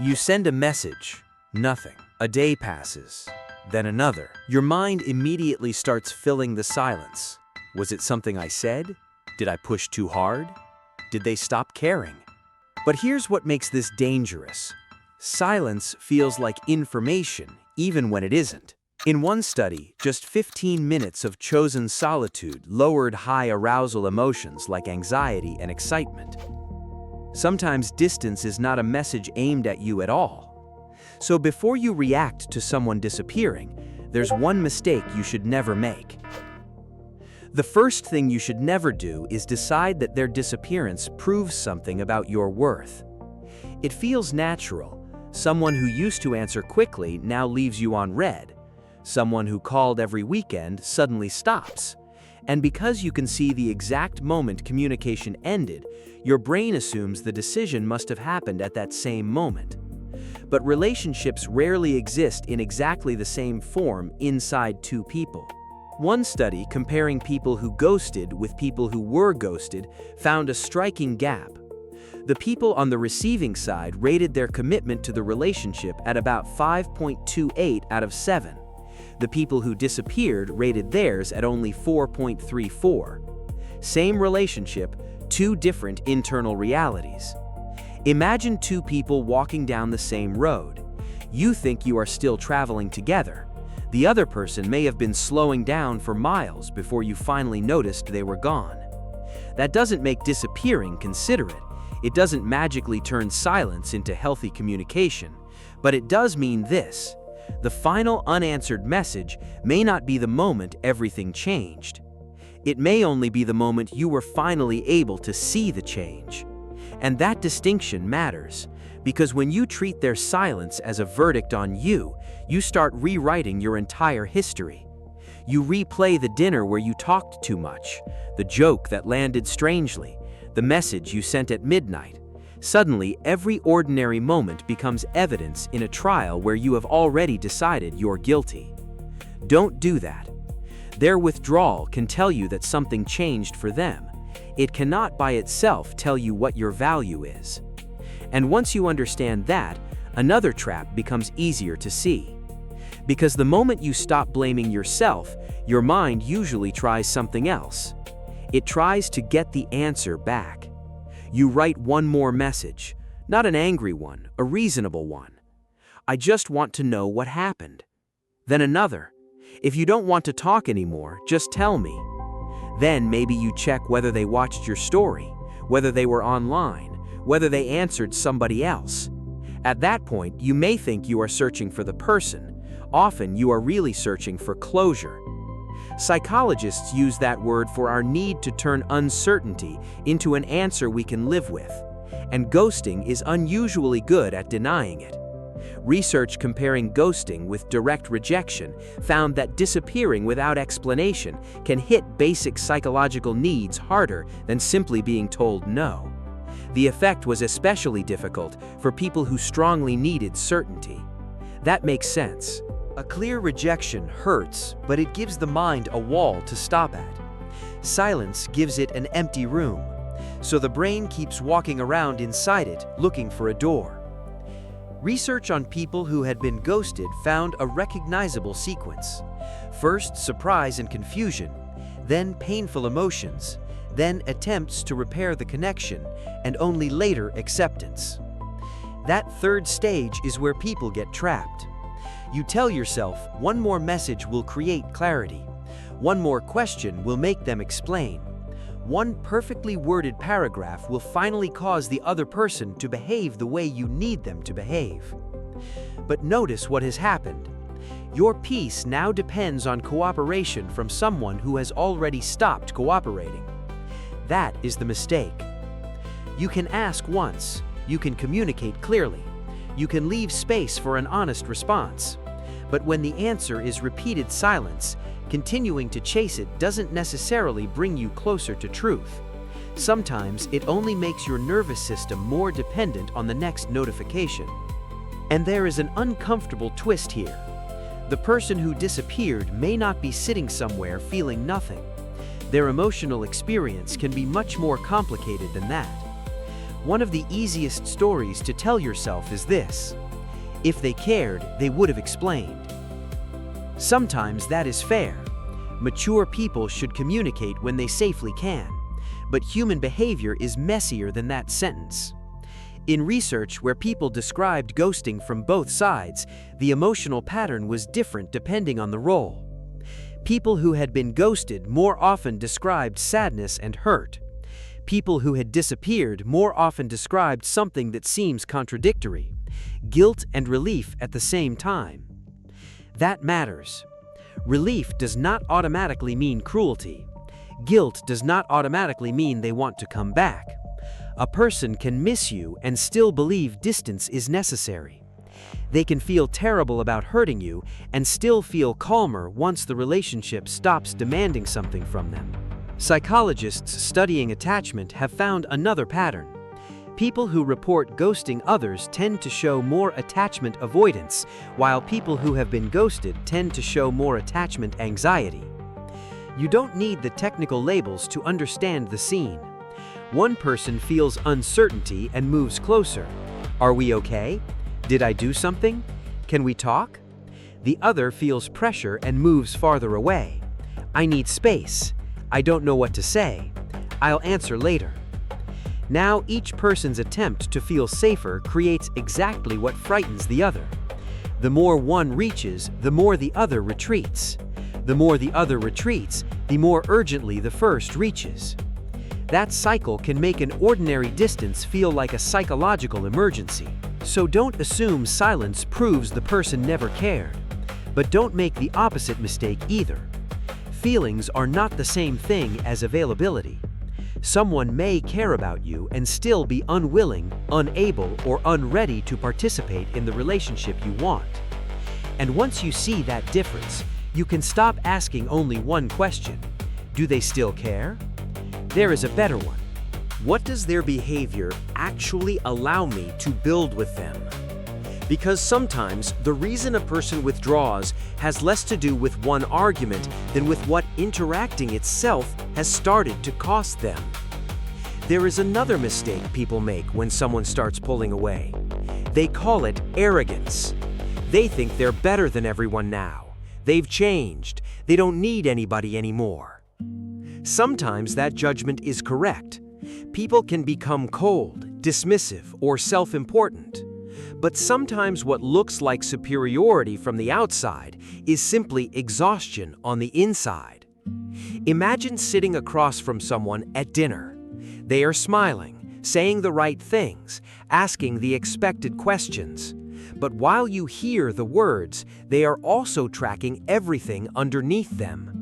You send a message, nothing. A day passes, then another. Your mind immediately starts filling the silence. Was it something I said? Did I push too hard? Did they stop caring? But here's what makes this dangerous. Silence feels like information, even when it isn't. In one study, just 15 minutes of chosen solitude lowered high arousal emotions like anxiety and excitement. Sometimes distance is not a message aimed at you at all. So before you react to someone disappearing, there's one mistake you should never make. The first thing you should never do is decide that their disappearance proves something about your worth. It feels natural. Someone who used to answer quickly now leaves you on red. Someone who called every weekend suddenly stops. And because you can see the exact moment communication ended, your brain assumes the decision must have happened at that same moment. But relationships rarely exist in exactly the same form inside two people. One study comparing people who ghosted with people who were ghosted found a striking gap. The people on the receiving side rated their commitment to the relationship at about 5.28 out of 7. The people who disappeared rated theirs at only 4.34. Same relationship, two different internal realities. Imagine two people walking down the same road. You think you are still traveling together. The other person may have been slowing down for miles before you finally noticed they were gone. That doesn't make disappearing considerate. It doesn't magically turn silence into healthy communication, but it does mean this: the final unanswered message may not be the moment everything changed. It may only be the moment you were finally able to see the change. And that distinction matters, because when you treat their silence as a verdict on you, you start rewriting your entire history. You replay the dinner where you talked too much, the joke that landed strangely, the message you sent at midnight. Suddenly, every ordinary moment becomes evidence in a trial where you have already decided you're guilty. Don't do that. Their withdrawal can tell you that something changed for them. It cannot by itself tell you what your value is. And once you understand that, another trap becomes easier to see. Because the moment you stop blaming yourself, your mind usually tries something else. It tries to get the answer back. You write one more message, not an angry one, a reasonable one. I just want to know what happened. Then another. If you don't want to talk anymore, just tell me. Then maybe you check whether they watched your story, whether they were online, whether they answered somebody else. At that point, you may think you are searching for the person. Often, you are really searching for closure. Psychologists use that word for our need to turn uncertainty into an answer we can live with. And ghosting is unusually good at denying it. Research comparing ghosting with direct rejection found that disappearing without explanation can hit basic psychological needs harder than simply being told no. The effect was especially difficult for people who strongly needed certainty. That makes sense. A clear rejection hurts, but it gives the mind a wall to stop at. Silence gives it an empty room, so the brain keeps walking around inside it looking for a door. Research on people who had been ghosted found a recognizable sequence. First, surprise and confusion, then painful emotions, then attempts to repair the connection, and only later acceptance. That third stage is where people get trapped. You tell yourself one more message will create clarity. One more question will make them explain. One perfectly worded paragraph will finally cause the other person to behave the way you need them to behave. But notice what has happened. Your peace now depends on cooperation from someone who has already stopped cooperating. That is the mistake. You can ask once, you can communicate clearly, you can leave space for an honest response. But when the answer is repeated silence, continuing to chase it doesn't necessarily bring you closer to truth. Sometimes it only makes your nervous system more dependent on the next notification. And there is an uncomfortable twist here. The person who disappeared may not be sitting somewhere feeling nothing. Their emotional experience can be much more complicated than that. One of the easiest stories to tell yourself is this: if they cared, they would have explained. Sometimes that is fair. Mature people should communicate when they safely can, but human behavior is messier than that sentence. In research where people described ghosting from both sides, the emotional pattern was different depending on the role. People who had been ghosted more often described sadness and hurt. People who had disappeared more often described something that seems contradictory: guilt and relief at the same time. That matters. Relief does not automatically mean cruelty. Guilt does not automatically mean they want to come back. A person can miss you and still believe distance is necessary. They can feel terrible about hurting you and still feel calmer once the relationship stops demanding something from them. Psychologists studying attachment have found another pattern. People who report ghosting others tend to show more attachment avoidance, while people who have been ghosted tend to show more attachment anxiety. You don't need the technical labels to understand the scene. One person feels uncertainty and moves closer. Are we okay? Did I do something? Can we talk? The other feels pressure and moves farther away. I need space. I don't know what to say. I'll answer later. Now each person's attempt to feel safer creates exactly what frightens the other. The more one reaches, the more the other retreats. The more the other retreats, the more urgently the first reaches. That cycle can make an ordinary distance feel like a psychological emergency. So don't assume silence proves the person never cared. But don't make the opposite mistake either. Feelings are not the same thing as availability. Someone may care about you and still be unwilling, unable, or unready to participate in the relationship you want. And once you see that difference, you can stop asking only one question: do they still care? There is a better one. What does their behavior actually allow me to build with them? Because sometimes the reason a person withdraws has less to do with one argument than with what interacting itself has started to cost them. There is another mistake people make when someone starts pulling away. They call it arrogance. They think they're better than everyone now. They've changed. They don't need anybody anymore. Sometimes that judgment is correct. People can become cold, dismissive, or self-important. But sometimes what looks like superiority from the outside is simply exhaustion on the inside. Imagine sitting across from someone at dinner. They are smiling, saying the right things, asking the expected questions. But while you hear the words, they are also tracking everything underneath them.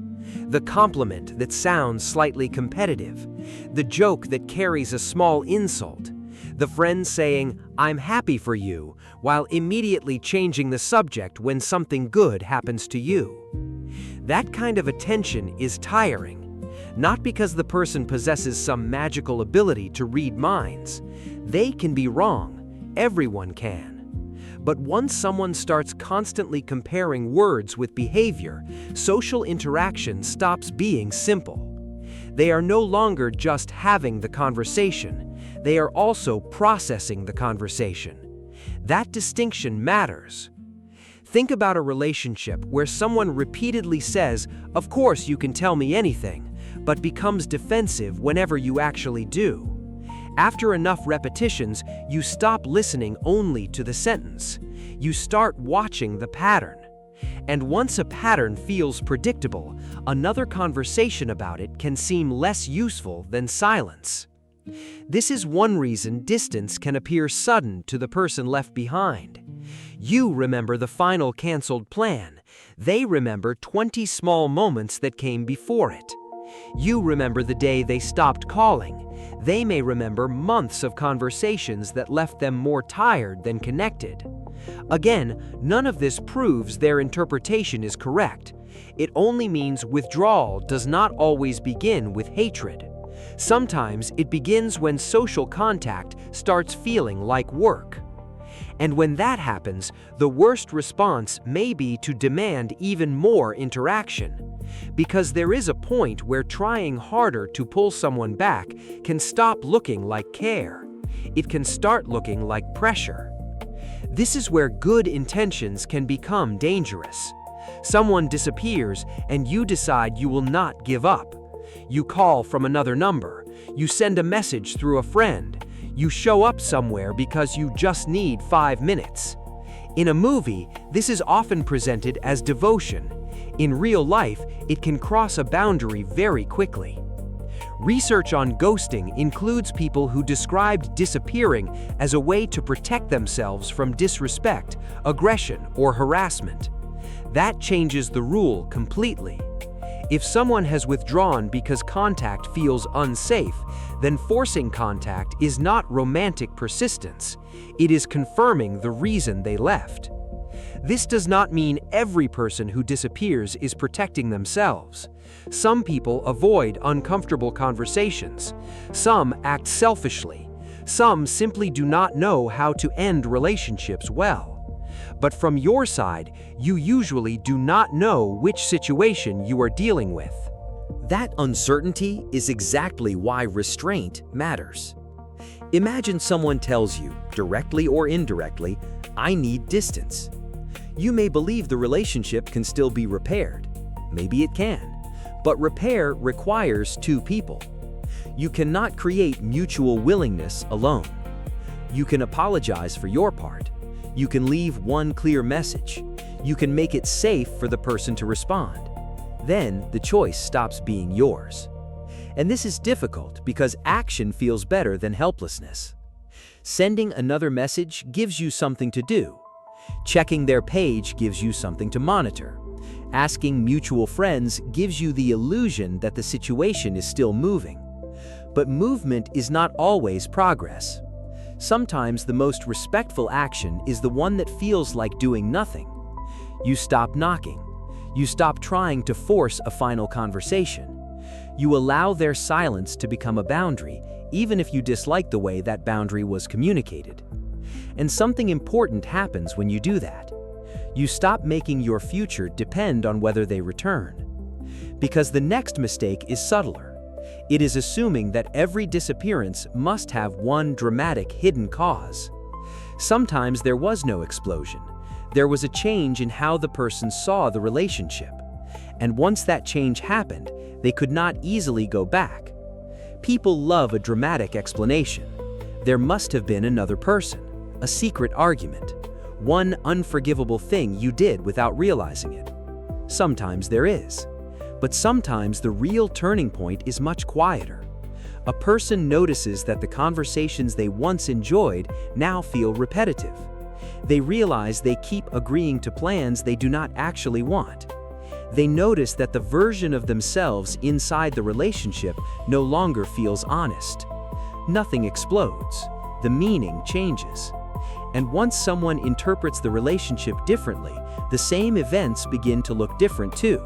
The compliment that sounds slightly competitive, the joke that carries a small insult, the friend saying, "I'm happy for you," while immediately changing the subject when something good happens to you. That kind of attention is tiring, not because the person possesses some magical ability to read minds. They can be wrong. Everyone can. But once someone starts constantly comparing words with behavior, social interaction stops being simple. They are no longer just having the conversation. They are also processing the conversation. That distinction matters. Think about a relationship where someone repeatedly says, "Of course you can tell me anything," but becomes defensive whenever you actually do. After enough repetitions, you stop listening only to the sentence. You start watching the pattern. And once a pattern feels predictable, another conversation about it can seem less useful than silence. This is one reason distance can appear sudden to the person left behind. You remember the final canceled plan. They remember 20 small moments that came before it. You remember the day they stopped calling. They may remember months of conversations that left them more tired than connected. Again, none of this proves their interpretation is correct. It only means withdrawal does not always begin with hatred. Sometimes it begins when social contact starts feeling like work. And when that happens, the worst response may be to demand even more interaction. Because there is a point where trying harder to pull someone back can stop looking like care. it can start looking like pressure. This is where good intentions can become dangerous. Someone disappears and you decide you will not give up. You call from another number. You send a message through a friend. You show up somewhere because you just need 5 minutes. In a movie, this is often presented as devotion. In real life, it can cross a boundary very quickly. Research on ghosting includes people who described disappearing as a way to protect themselves from disrespect, aggression, or harassment. That changes the rule completely. If someone has withdrawn because contact feels unsafe, then forcing contact is not romantic persistence. It is confirming the reason they left. This does not mean every person who disappears is protecting themselves. Some people avoid uncomfortable conversations. Some act selfishly. Some simply do not know how to end relationships well. But from your side, you usually do not know which situation you are dealing with. That uncertainty is exactly why restraint matters. Imagine someone tells you, directly or indirectly, "I need distance." You may believe the relationship can still be repaired. Maybe it can. But repair requires two people. You cannot create mutual willingness alone. You can apologize for your part. You can leave one clear message. You can make it safe for the person to respond. Then the choice stops being yours. And this is difficult because action feels better than helplessness. Sending another message gives you something to do. Checking their page gives you something to monitor. Asking mutual friends gives you the illusion that the situation is still moving. But movement is not always progress. Sometimes the most respectful action is the one that feels like doing nothing. You stop knocking. You stop trying to force a final conversation. You allow their silence to become a boundary, even if you dislike the way that boundary was communicated. And something important happens when you do that. You stop making your future depend on whether they return. Because the next mistake is subtler. It is assuming that every disappearance must have one dramatic hidden cause. Sometimes there was no explosion. There was a change in how the person saw the relationship. And once that change happened, they could not easily go back. People love a dramatic explanation. There must have been another person, a secret argument, one unforgivable thing you did without realizing it. Sometimes there is. But sometimes the real turning point is much quieter. A person notices that the conversations they once enjoyed now feel repetitive. They realize they keep agreeing to plans they do not actually want. They notice that the version of themselves inside the relationship no longer feels honest. Nothing explodes. The meaning changes. And once someone interprets the relationship differently, the same events begin to look different too.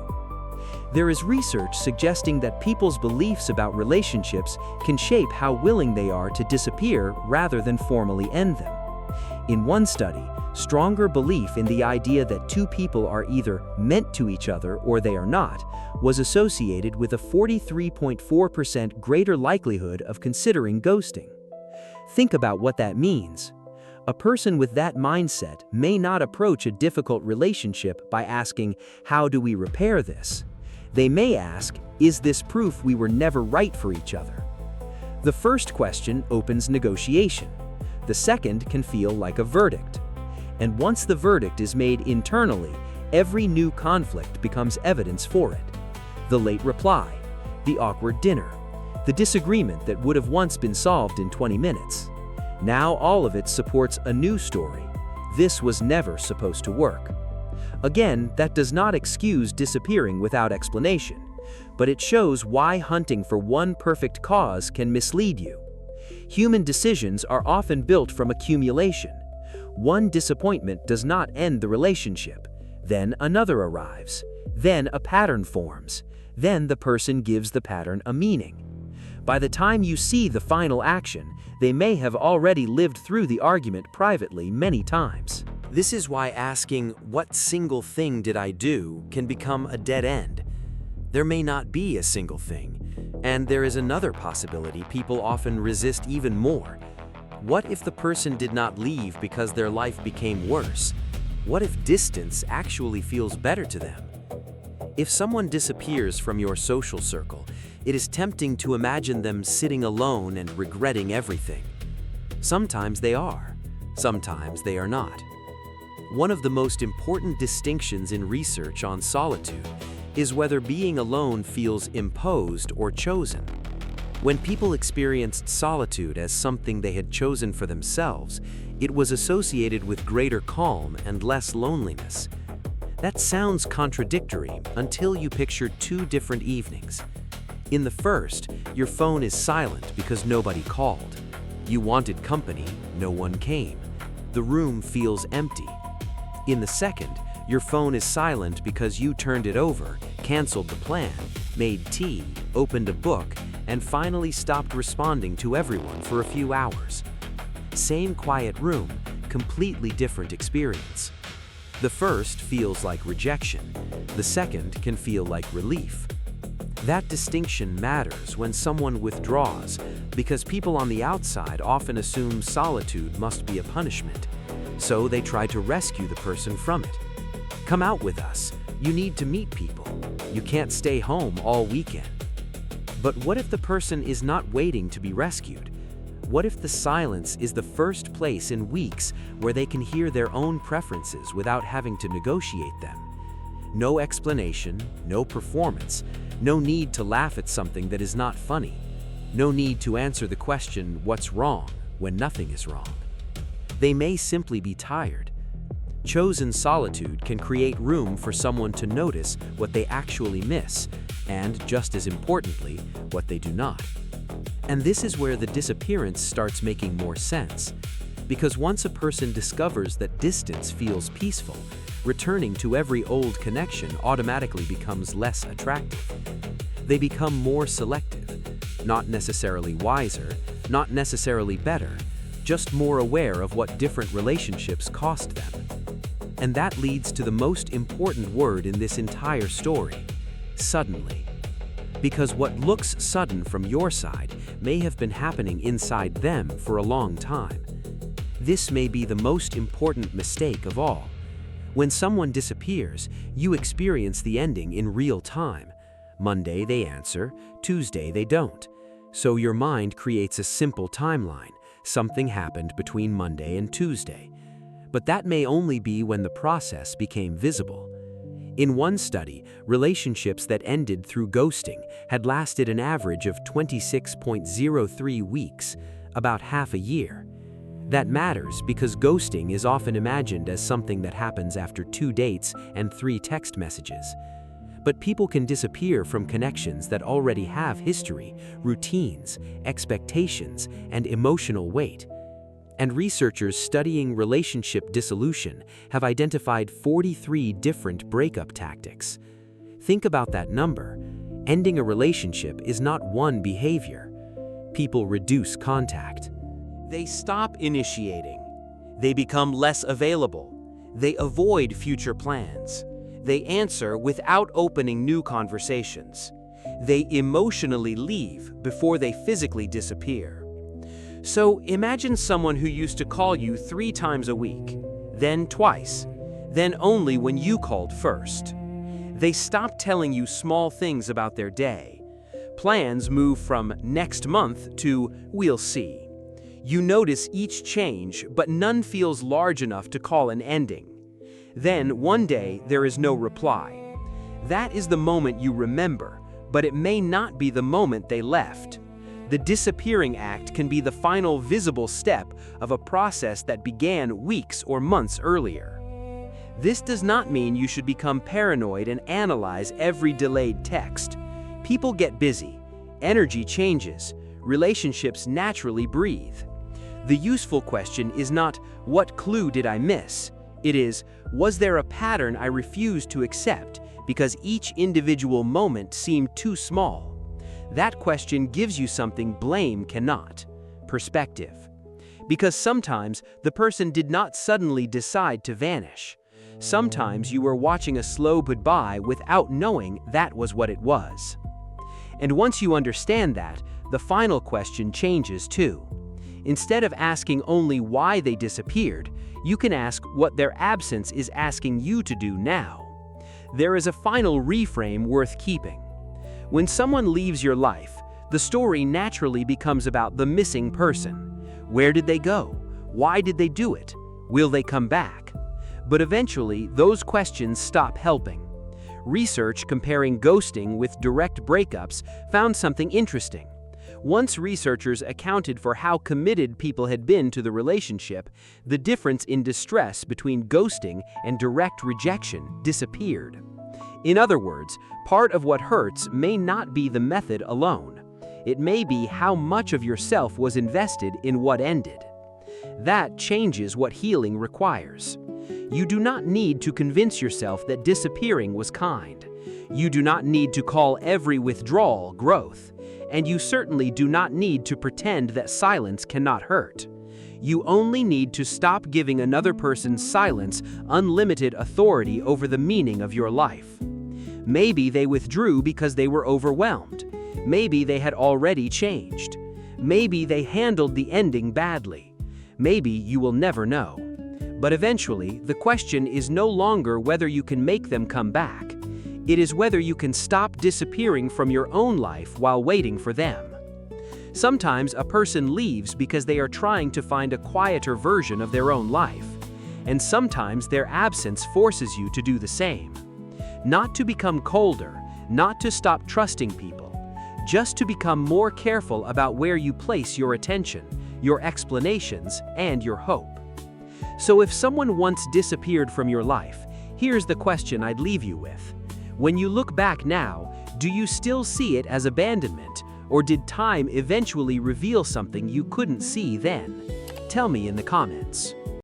There is research suggesting that people's beliefs about relationships can shape how willing they are to disappear rather than formally end them. In one study, stronger belief in the idea that two people are either meant to each other or they are not was associated with a 43.4% greater likelihood of considering ghosting. Think about what that means. A person with that mindset may not approach a difficult relationship by asking, "How do we repair this?" They may ask, "Is this proof we were never right for each other?" The first question opens negotiation. The second can feel like a verdict. And once the verdict is made internally, every new conflict becomes evidence for it. The late reply, the awkward dinner, the disagreement that would have once been solved in 20 minutes. Now all of it supports a new story. This was never supposed to work. Again, that does not excuse disappearing without explanation, but it shows why hunting for one perfect cause can mislead you. Human decisions are often built from accumulation. One disappointment does not end the relationship. Then another arrives. Then a pattern forms. Then the person gives the pattern a meaning. By the time you see the final action, they may have already lived through the argument privately many times. This is why asking, "What single thing did I do?" can become a dead end. There may not be a single thing. And there is another possibility people often resist even more. What if the person did not leave because their life became worse? What if distance actually feels better to them? If someone disappears from your social circle, it is tempting to imagine them sitting alone and regretting everything. Sometimes they are, sometimes they are not. One of the most important distinctions in research on solitude is whether being alone feels imposed or chosen. When people experienced solitude as something they had chosen for themselves, it was associated with greater calm and less loneliness. That sounds contradictory until you picture two different evenings. In the first, your phone is silent because nobody called. You wanted company, no one came. The room feels empty. In the second, your phone is silent because you turned it over, canceled the plan, made tea, opened a book, and finally stopped responding to everyone for a few hours. Same quiet room, completely different experience. The first feels like rejection. The second can feel like relief. That distinction matters when someone withdraws because people on the outside often assume solitude must be a punishment. So they try to rescue the person from it. Come out with us. You need to meet people. You can't stay home all weekend. But what if the person is not waiting to be rescued? What if the silence is the first place in weeks where they can hear their own preferences without having to negotiate them? No explanation, no performance, no need to laugh at something that is not funny. No need to answer the question, "What's wrong?" when nothing is wrong. They may simply be tired. Chosen solitude can create room for someone to notice what they actually miss, and just as importantly, what they do not. And this is where the disappearance starts making more sense. Because once a person discovers that distance feels peaceful, returning to every old connection automatically becomes less attractive. They become more selective, not necessarily wiser, not necessarily better, just more aware of what different relationships cost them. And that leads to the most important word in this entire story: suddenly. Because what looks sudden from your side may have been happening inside them for a long time. This may be the most important mistake of all. When someone disappears, you experience the ending in real time. Monday they answer, Tuesday they don't. So your mind creates a simple timeline. Something happened between Monday and Tuesday. But that may only be when the process became visible. In one study, relationships that ended through ghosting had lasted an average of 26.03 weeks, about half a year. That matters because ghosting is often imagined as something that happens after 2 dates and 3 text messages. But people can disappear from connections that already have history, routines, expectations, and emotional weight. And researchers studying relationship dissolution have identified 43 different breakup tactics. Think about that number. Ending a relationship is not one behavior. People reduce contact. They stop initiating. They become less available. They avoid future plans. They answer without opening new conversations. They emotionally leave before they physically disappear. So imagine someone who used to call you 3 times a week, then twice, then only when you called first. They stop telling you small things about their day. Plans move from next month to we'll see. You notice each change, but none feels large enough to call an ending. Then one day there is no reply. That is the moment you remember, but it may not be the moment they left. The disappearing act can be the final visible step of a process that began weeks or months earlier. This does not mean you should become paranoid and analyze every delayed text. People get busy, energy changes, relationships naturally breathe. The useful question is not, what clue did I miss? It is, was there a pattern I refused to accept because each individual moment seemed too small? That question gives you something blame cannot: perspective. Because sometimes the person did not suddenly decide to vanish. Sometimes you were watching a slow goodbye without knowing that was what it was. And once you understand that, the final question changes too. Instead of asking only why they disappeared, you can ask what their absence is asking you to do now. There is a final reframe worth keeping. When someone leaves your life, the story naturally becomes about the missing person. Where did they go? Why did they do it? Will they come back? But eventually, those questions stop helping. Research comparing ghosting with direct breakups found something interesting. Once researchers accounted for how committed people had been to the relationship, the difference in distress between ghosting and direct rejection disappeared. In other words, part of what hurts may not be the method alone. It may be how much of yourself was invested in what ended. That changes what healing requires. You do not need to convince yourself that disappearing was kind. You do not need to call every withdrawal growth. And you certainly do not need to pretend that silence cannot hurt. You only need to stop giving another person's silence unlimited authority over the meaning of your life. Maybe they withdrew because they were overwhelmed. Maybe they had already changed. Maybe they handled the ending badly. Maybe you will never know. But eventually, the question is no longer whether you can make them come back. It is whether you can stop disappearing from your own life while waiting for them. Sometimes a person leaves because they are trying to find a quieter version of their own life. And sometimes their absence forces you to do the same. Not to become colder, not to stop trusting people, just to become more careful about where you place your attention, your explanations, and your hope. So if someone once disappeared from your life, here's the question I'd leave you with. When you look back now, do you still see it as abandonment, or did time eventually reveal something you couldn't see then? Tell me in the comments.